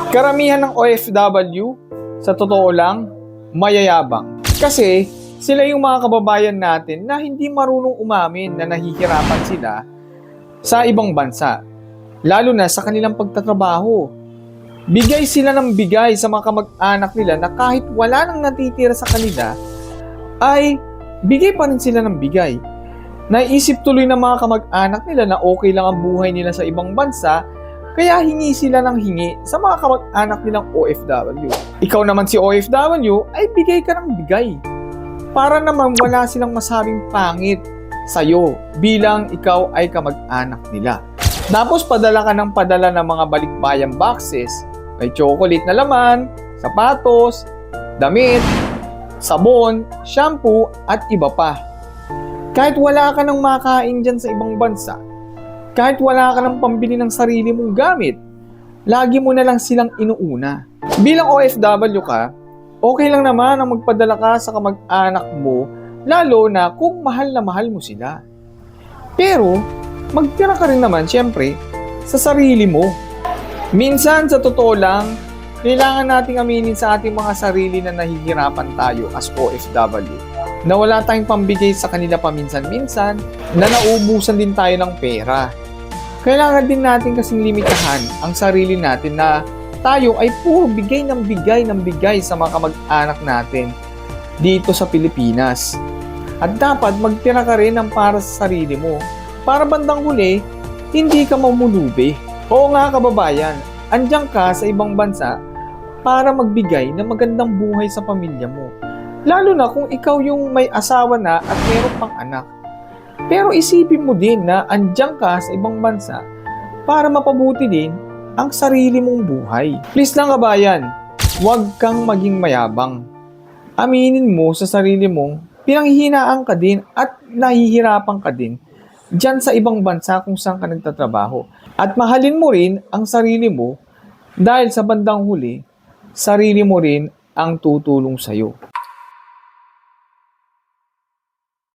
Karamihan ng OFW, sa totoo lang, mayayabang. Kasi sila yung mga kababayan natin na hindi marunong umamin na nahihirapan sila sa ibang bansa. Lalo na sa kanilang pagtatrabaho. Bigay sila ng bigay sa mga kamag-anak nila na kahit wala nang natitira sa kanila, ay bigay pa rin sila ng bigay. Naisip tuloy ng mga kamag-anak nila na okay lang ang buhay nila sa ibang bansa, kaya hingi sila ng hingi sa mga kamag-anak nilang OFW. Ikaw naman si OFW, ay bigay ka ng bigay. Para naman wala silang masabing pangit sa'yo bilang ikaw ay kamag-anak nila. Tapos padala ka ng padala ng mga balikbayang boxes. May chocolate na laman, sapatos, damit, sabon, shampoo, at iba pa. Kahit wala ka nang makain dyan sa ibang bansa, kahit wala ka nang pambili ng sarili mong gamit, lagi mo na lang silang inuuna. Bilang OFW ka, okay lang naman ang magpadala ka sa kamag-anak mo, lalo na kung mahal na mahal mo sila. Pero, magtira ka rin naman, syempre, sa sarili mo. Minsan, sa totoo lang, kailangan nating aminin sa ating mga sarili na nahihirapan tayo as OFW. Na wala tayong pambigay sa kanila paminsan-minsan, na nauubusan din tayo ng pera. Kailangan din natin kasing limitahan ang sarili natin na tayo ay puro bigay ng bigay sa mga kamag-anak natin dito sa Pilipinas. At dapat magtira ka rin ng para sa sarili mo. Para bandang huli, hindi ka mamulubi. Oo nga kababayan, andyan ka sa ibang bansa para magbigay ng magandang buhay sa pamilya mo. Lalo na kung ikaw yung may asawa na at meron pang anak. Pero isipin mo din na andyan ka sa ibang bansa para mapabuti din ang sarili mong buhay. Please lang kabayan, huwag kang maging mayabang. Aminin mo sa sarili mong pinanghihinaan ka din at nahihirapan ka din dyan sa ibang bansa kung saan ka nagtatrabaho. At mahalin mo rin ang sarili mo dahil sa bandang huli, sarili mo rin ang tutulong sa'yo.